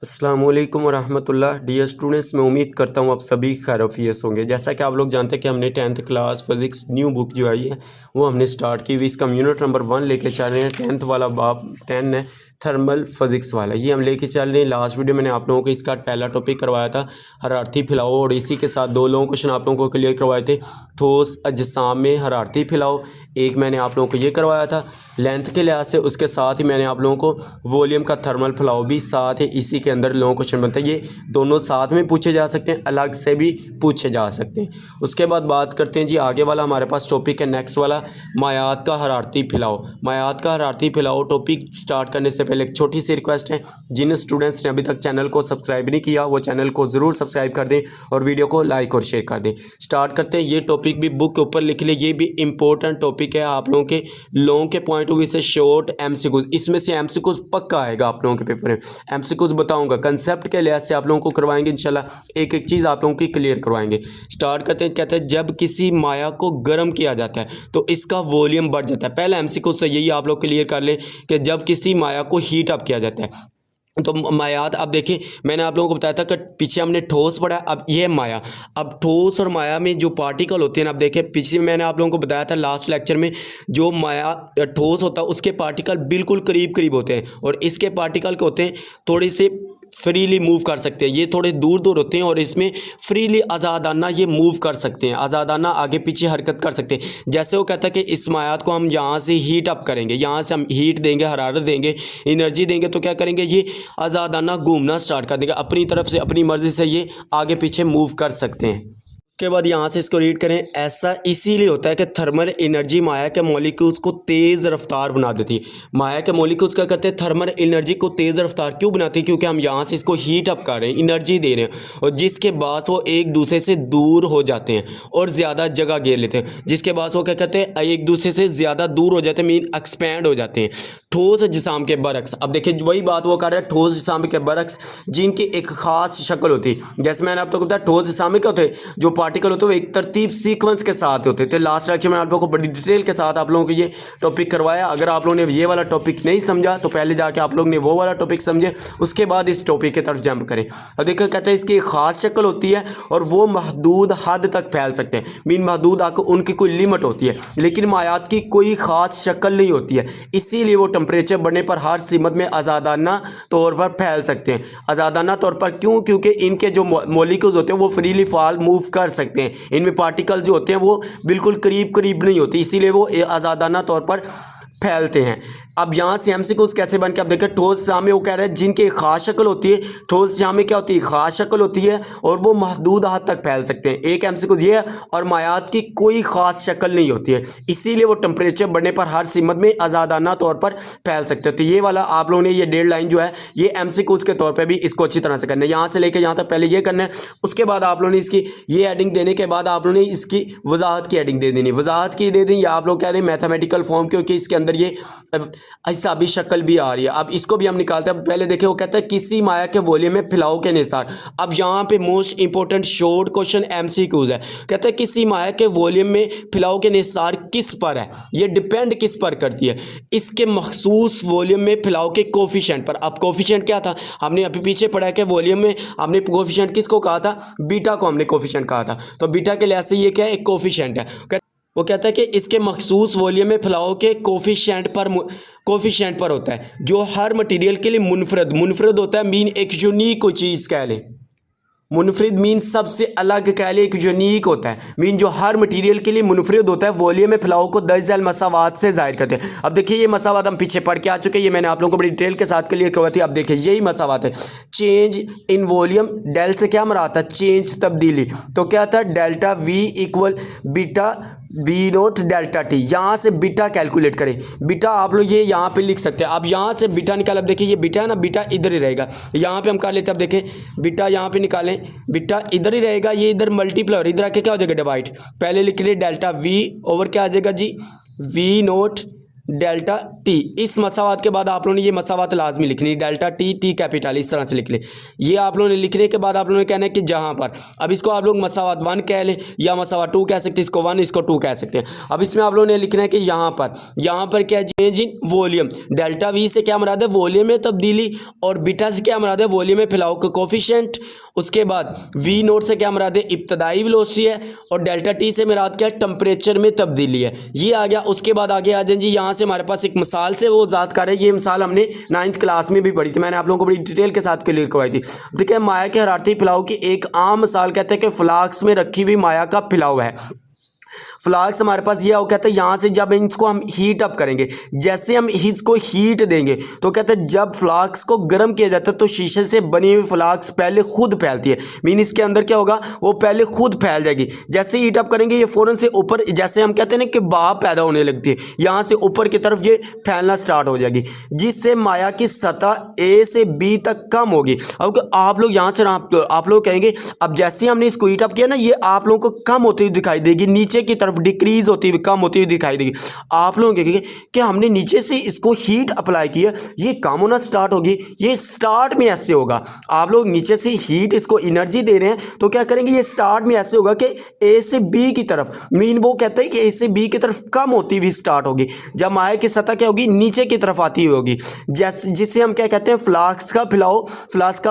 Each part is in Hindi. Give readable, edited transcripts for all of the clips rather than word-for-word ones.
अस्सलाम वालेकुम वरहमतुल्लाह। डियर स्टूडेंट्स, मैं उम्मीद करता हूँ आप सभी खैरियत होंगे। जैसा कि आप लोग जानते हैं कि हमने 10th class physics new book जो आई है वो हमने स्टार्ट की हुई। इसका यूनिट नंबर 1 लेके चल रहे हैं। 10th वाला बाब 10 है, थर्मल फिज़िक्स वाला, ये हम लेके चल रहे हैं। लास्ट वीडियो मैंने आप लोगों को इसका पहला टॉपिक करवाया था हरारती फैलाव, और इसी के साथ दो लोगों क्वेश्चन आप लोगों को क्लियर करवाए थे, ठोस अजसाम में हरारती फैलाव। एक मैंने आप लोगों को ये करवाया था लेंथ के लिहाज से, उसके साथ ही मैंने आप लोगों को वॉल्यूम का थर्मल फैलाव भी साथ ही इसी के अंदर लोगों क्वेश्चन बनता है। ये दोनों साथ में पूछे जा सकते हैं, अलग से भी पूछे जा सकते हैं। उसके बाद बात करते हैं जी आगे वाला हमारे पास टॉपिक है नेक्स्ट वाला, मायात का हरारती फैलाव। मायात का हरारती फैलाव टॉपिक स्टार्ट करने से पहले एक छोटी सी रिक्वेस्ट है, जिन स्टूडेंट्स ने अभी तक चैनल को सब्सक्राइब नहीं किया वो चैनल को ज़रूर सब्सक्राइब कर दें और वीडियो को लाइक और शेयर कर दें। स्टार्ट करते हैं। ये टॉपिक भी बुक के ऊपर लिख ले, ये भी इंपॉर्टेंट टॉपिक है आप लोगों के पॉइंट ऑफ व्यू से। शॉर्ट एमसीक्यूज, इसमें से एमसीक्यूज पक्का आएगा आप लोगों के पेपर में। एमसीक्यूज बताऊंगा, कंसेप्ट के लिहाज से आप लोगों को करवाएंगे इंशाल्लाह, एक एक चीज़ आप लोगों की क्लियर करवाएंगे। स्टार्ट करते हैं। कहते हैं जब किसी माया को गर्म किया जाता है तो इसका वॉल्यूम बढ़ जाता है। पहला एमसीक्यूज तो यही आप लोग क्लियर कर लें कि जब किसी माया को हीट अप किया जाता है तो मायात, अब देखिए मैंने आप लोगों को बताया था कि पीछे हमने ठोस पढ़ा, अब ये माया। अब ठोस और माया में जो पार्टिकल होते हैं ना, अब देखिए पीछे मैंने आप लोगों को बताया था लास्ट लेक्चर में, जो माया ठोस होता है उसके पार्टिकल बिल्कुल करीब करीब होते हैं और इसके पार्टिकल के होते हैं थोड़ी से फ्रीली मूव कर सकते हैं, ये थोड़े दूर दूर होते हैं और इसमें फ्रीली आज़ादाना ये मूव कर सकते हैं, आज़ादाना आगे पीछे हरकत कर सकते हैं। जैसे वो कहता है कि इस मायात को हम यहाँ से हीट अप करेंगे, यहाँ से हम हीट देंगे, हरारत देंगे, एनर्जी देंगे, तो क्या करेंगे, ये आज़ादाना घूमना स्टार्ट कर देंगे, अपनी तरफ से अपनी मर्ज़ी से ये आगे पीछे मूव कर सकते हैं। उसके बाद यहाँ से इसको रीड करें। ऐसा इसीलिए होता है कि थर्मल एनर्जी माया के मॉलिक्यूल्स को तेज़ रफ्तार बना देती है। माया के मॉलिक्यूल्स क्या करते हैं, थर्मल एनर्जी को तेज़ रफ्तार क्यों बनाती है, क्योंकि हम यहाँ से इसको हीट अप कर रहे हैं, एनर्जी दे रहे हैं, और जिसके बाद वो एक दूसरे से दूर हो जाते हैं और ज़्यादा जगह घेर लेते हैं, जिसके बाद वो क्या करते हैं, एक दूसरे से ज़्यादा दूर हो जाते हैं, मीन एक्सपैंड हो जाते हैं। ठोस जिसाम के बरक्स, अब देखिए वही बात वो कर रहे हैं, ठोस जिसाम के बरक्स जिनकी एक ख़ास शक्ल होती है। जैसे मैंने आप लोगों को बताया ठोस जिसाम में क्या होते हैं, जो पार्टिकल होते हैं वो एक तरतीब सीक्वेंस के साथ होते थे। लास्ट लेक्चर में आप लोगों को बड़ी डिटेल के साथ आप लोगों को ये टॉपिक करवाया। अगर आप लोगों ने ये वाला टॉपिक नहीं समझा तो पहले जाके आप लोगों ने वो वाला टॉपिक समझे, उसके बाद इस टॉपिक की तरफ जंप करें। और देखो कहते हैं इसकी एक ख़ास शक्ल होती है और वो महदूद हद तक फैल सकते हैं, मीन महदूद उनकी कोई लिमिट होती है, लेकिन मायात की कोई ख़ास शक्ल नहीं होती है, इसीलिए वो टेम्परेचर बढ़ने पर हर सीमत में आज़ादाना तौर पर फैल सकते हैं। आज़ादाना तौर पर क्यों, क्योंकि इनके जो मॉलिक्यूल्स होते हैं वो फ्रीली फॉल मूव कर सकते हैं, इनमें पार्टिकल जो होते हैं वो बिल्कुल करीब करीब नहीं होती, इसीलिए वो आज़ादाना तौर पर फैलते हैं। अब यहाँ से एमसीक्यूज कैसे बन के, अब देखिए ठोस जिसाम में वो कह रहे हैं जिनकी खास शक्ल होती है, ठोस जिसाम में क्या होती है, खास शक्ल होती है और वो महदूद हद तक फैल सकते हैं। एक एमसीक्यूज ये है, और मायात की कोई ख़ास शक्ल नहीं होती है, इसीलिए वो टेम्परेचर बढ़ने पर हर सीमत में आज़ादाना तौर पर फैल सकते हैं। तो ये वाला आप लोगों ने ये डेढ़ लाइन जो है ये एमसीक्यूज के तौर पर भी इसको अच्छी तरह से करना है, यहाँ से लेकर यहाँ तक पहले ये करना है। उसके बाद आप लोगों ने इसकी ये एडिंग देने के बाद आप लोगों ने इसकी वजाहत की एडिंग दे देनी, वजाहत की दे दें या आप लोग कह दें मैथमेटिकल फॉर्म, क्योंकि इसके अंदर ये हिसाबी शक्ल भी आ रही है। अब इसको भी हम निकालते हैं। पहले देखिए वो कहता है किसी माया के वॉल्यूम में फैलाव के निसार। अब यहाँ पे most important short question MCQs है। कहता है किसी माया के वॉल्यूम में फैलाव के निसार किस पर है, ये डिपेंड किस पर करती है, इसके मखसूस वॉल्यूम में फैलाव के कोफिशिएंट पर। अब कोफिशिएंट क्या था, हमने अभी पीछे पढ़ा कि वॉल्यूम में हमने कोफिशिएंट किसको कहा था, बीटा को हमने कोफिशिएंट कहा था, तो बीटा के लिहाज से ये क्या है, एक कोफिशिएंट है। वो कहता है कि इसके मखसूस वॉल्यूम में फैलाव के कोफिशिएंट पर होता है, जो हर मटेरियल के लिए मुनफरद होता है, मीन एक यूनिक कोई चीज़ कह लें, मुनफरिद मीन सबसे अलग कह ले, एक यूनिक होता है, मीन जो हर मटेरियल के लिए मुनफरिद होता है, वॉल्यूम में फैलाव को दर्जल मसावात से जाहिर करते हैं। अब देखिए ये मसावात हम पीछे पढ़ के आ चुके हैं, ये मैंने आप लोगों को बड़ी डिटेल के साथ क्लियर करवाई थी। अब देखिए यही मसावात है, चेंज इन वॉल्यूम, डेल से क्या मरा था, चेंज तब्दीली, तो क्या था, delta we equal beta V note delta T. यहाँ से बीटा कैलकुलेट करें, बीटा आप लोग ये यहाँ पे लिख सकते हैं। अब यहाँ से बीटा निकाल, अब देखिए ये बीटा है ना, बीटा इधर ही रहेगा, यहाँ पे हम कर लेते हैं। अब देखें बीटा यहाँ पे निकालें, बीटा इधर ही रहेगा, ये इधर मल्टीप्लाई और इधर आके क्या हो जाएगा, डिवाइड। पहले लिख रहे डेल्टा वी ओवर क्या आ जाएगा जी, वी नोट डेल्टा टी। इस मसावात के बाद आप लोगों ने ये मसावात लाजमी लिखनी है, डेल्टा टी, टी कैपिटल इस तरह से लिख ले। ये आप लोगों ने लिखने के बाद आप लोगों ने कहना है कि जहाँ पर, अब इसको आप लोग मसावात 1 कह लें या मसावात 2 कह सकते हैं, इसको 1 इसको 2 कह सकते हैं। अब इसमें आप लोगों ने लिखना है कि यहाँ पर क्या है, change in volume. Delta we से क्या मुराद है, वॉल्यूम में तब्दीली, और बीटा से क्या मुराद है, वॉल्यूम में फैलाव का कोफिशिएंट। उसके बाद वी नोट से क्या मुराद है, इब्तदाई वेलोसिटी है, और डेल्टा टी से मुराद क्या है, टेम्परेचर में तब्दीली है। ये आ गया। उसके बाद आगे आ जाए जी, यहाँ से हमारे पास एक मिसाल से वो ज़ात कर है। ये मिसाल हमने 9th क्लास में भी पढ़ी थी, मैंने आप लोगों को बड़ी डिटेल के साथ क्लियर करवाई थी। देखिए, माया के हरारती फैलाव की एक आम मिसाल कहते हैं कि फ्लास्क में रखी हुई माया का फैलाव है। फ्लास्क हमारे पास ये कहते हैं, यहाँ से जब इसको हम हीट अप करेंगे, जैसे हम इसको हीट देंगे तो कहते हैं जब फ्लास्क को गर्म किया जाता है तो शीशे से बनी हुई फ्लास्क पहले खुद फैलती है। मीन इसके अंदर क्या होगा, वो पहले खुद फैल जाएगी। जैसे हीट अप करेंगे ये फ़ौरन से ऊपर, जैसे हम कहते हैं ना कि भाप पैदा होने लगती है, यहाँ से ऊपर की तरफ ये फैलना स्टार्ट हो जाएगी, जिससे माया की सतह ए से बी तक कम होगी। अब आप लोग यहाँ से आप लोग कहेंगे, अब जैसे हमने इसको हीट अप किया ना, ये आप लोगों को कम होती हुई दिखाई देगी, नीचे की तरफ डिक्रीज होती हुई, कम होती हुई दिखाई देगी। आप लोगों कहेंगे कि हमने नीचे से इसको हीट अप्लाई किया, ये कम होना स्टार्ट होगी। ये स्टार्ट में ऐसे होगा, आप लोग नीचे से हीट इसको एनर्जी दे रहे हैं तो क्या करेंगे, ये स्टार्ट में ऐसे होगा कि ए से बी की तरफ, मीन वो कहते हैं कि ए से बी की तरफ कम होती हुई स्टार्ट होगी, जब माया की सतह क्या होगी, नीचे की तरफ आती हुई होगी, जैसे जिससे हम क्या कहते हैं, फ्लास्क का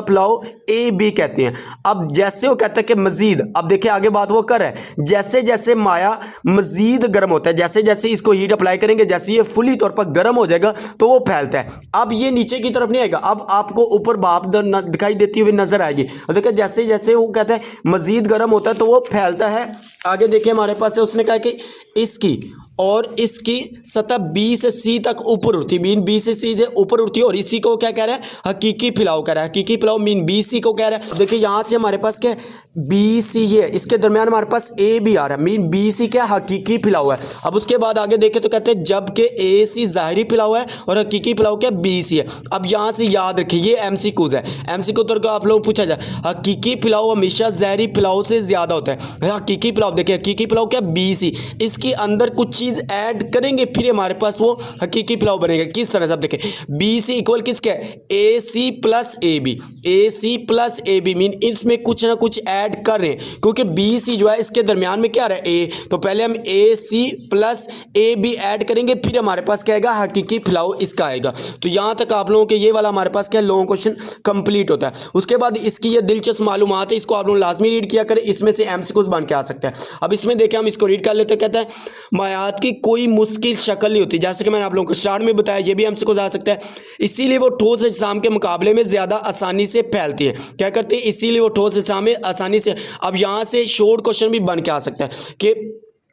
फैलाव ए बी कहते हैं। अब जैसे वो कहते हैं कि मजीद, अब देखिए आगे बात वो कर है, जैसे जैसे माया मजीद गर्म होता है, जैसे जैसे इसको हीट अप्लाई करेंगे, जैसे ये फुली तौर पर गर्म हो जाएगा तो वो फैलता है। अब ये नीचे की तरफ नहीं आएगा, अब आपको ऊपर भाप दिखाई देती हुई नजर आएगी। और देखिए जैसे जैसे वो कहता है मजीद गर्म होता है तो वो फैलता है। आगे देखिए हमारे पास है, उसने कहा कि इसकी और इसकी सतह बी से सी तक ऊपर उठती, मीन बी से सी से ऊपर उठती है, और इसी को क्या कह रहा है, हकीकी फैलाव कह रहा है। हकीकी फैलाव मीन बी सी को कह रहा है। देखिए यहाँ से हमारे पास क्या बी सी, ये इसके दरमियान हमारे पास ए भी आ रहा है, मीन बी सी क्या हकीकी फैलाव है। अब उसके बाद आगे देखें तो कहते हैं जबकि ए सी ज़ाहिरी फैलाव है और हकीकी फैलाव क्या बी सी है। अब यहाँ से याद रखिए ये MCQs है, MCQ तौर पर आप लोगों को पूछा जाए, हकीकी फैलाव हमेशा ज़ाहिरी फैलाव से ज़्यादा होता है। हकीकी फैलाव देखिए, हकीकी फैलाव क्या बी सी, इसके अंदर कुछ चीज़ ऐड करेंगे फिर हमारे पास वो हकीकी फैलाव बनेगा। किस तरह से, आप देखें बी सी इक्वल किसका है, A C plus A B, A C plus A B, mean इसमें कुछ ना कुछ ऐड कर रहे हैं, क्योंकि बी सी जो है इसके दरमियान में क्या आ रहा है ए, तो पहले हम A C plus A B add करेंगे, फिर हमारे पास क्या आएगा, हकीकी फैलाव इसका आएगा। तो यहाँ तक आप लोगों के ये वाला हमारे पास क्या लॉन्ग क्वेश्चन कंप्लीट होता है। उसके बाद इसकी ये दिलचस्प मालूमात है, इसको आप लोग लाजमी रीड किया करें, इसमें से MCQs बन के आ सकता है। अब इसमें देखें, हम इसको रीड कर लेते हैं। कहता है मायात की कोई मुश्किल शक्ल नहीं होती, जैसे कि मैंने आप लोगों को स्टार्ट में बताया, ये भी MCQs आ सकता है। इसीलिए वो ठोस अजसाम के मुकाबले में ज़्यादा आसानी से फैलती है। क्या करती है, इसीलिए वो ठोस अजसाम में आसानी से। अब यहाँ से शॉर्ट क्वेश्चन भी बन के आ सकता है कि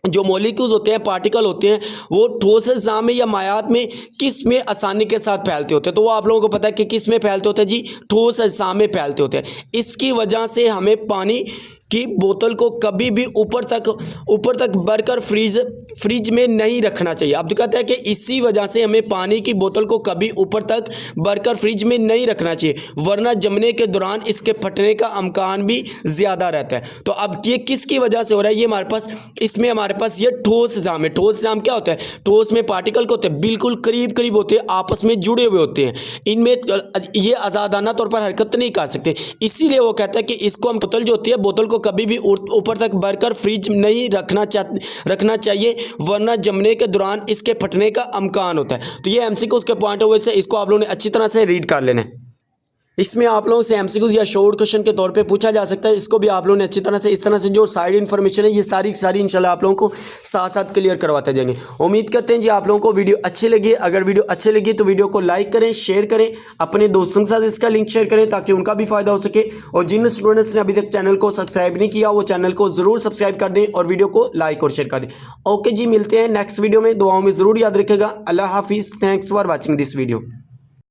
जो मॉलिक्यूल्स होते हैं, पार्टिकल होते हैं, वो ठोस अजसाम में या मायात में किस में आसानी के साथ फैलते होते हैं। तो वो आप लोगों को पता है कि किस में फैलते होते हैं जी, ठोस अजसाम में फैलते होते हैं। इसकी वजह से हमें पानी कि बोतल को कभी भी ऊपर तक भरकर फ्रिज में नहीं रखना चाहिए। अब कहता है कि इसी वजह से हमें पानी की बोतल को कभी ऊपर तक भरकर फ्रिज में नहीं रखना चाहिए, वरना जमने के दौरान इसके फटने का अमकान भी ज़्यादा रहता है। तो अब ये किसकी वजह से हो रहा है, ये हमारे पास इसमें हमारे पास ये ठोस जाम है। ठोस जाम क्या होता है, ठोस में पार्टिकल को होते हैं बिल्कुल करीब होते हैं, आपस में जुड़े हुए होते हैं, इनमें ये आज़ादाना तौर पर हरकत नहीं कर सकते। इसीलिए वो कहता है कि इसको हम बोतल जो होती है, बोतल को कभी भी ऊपर तक भरकर फ्रिज नहीं रखना चाहिए, वरना जमने के दौरान इसके फटने का अमकान होता है। तो ये MCQ उसके पॉइंट ऑफ व्यू से इसको आप लोगों ने अच्छी तरह से रीड कर लेना है। इसमें आप लोगों से MCQs या शॉर्ट क्वेश्चन के तौर पे पूछा जा सकता है, इसको भी आप लोगों ने अच्छी तरह से इस तरह से जो साइड इन्फॉर्मेशन है ये सारी इंशाल्लाह आप लोगों को साथ साथ क्लियर करवाते जाएंगे। उम्मीद करते हैं जी आप लोगों को वीडियो अच्छी लगी। अगर वीडियो अच्छी लगी तो वीडियो को लाइक करें, शेयर करें, अपने दोस्तों के साथ इसका लिंक शेयर करें ताकि उनका भी फ़ायदा हो सके। और जिन स्टूडेंट्स ने अभी तक चैनल को सब्सक्राइब नहीं किया वो चैनल को ज़रूर सब्सक्राइब कर दें और वीडियो को लाइक और शेयर कर दें। ओके जी, मिलते हैं नेक्स्ट वीडियो में, दुआओं में ज़रूर याद रखेगा। अल्लाह हाफिज़। Thanks for watching this video.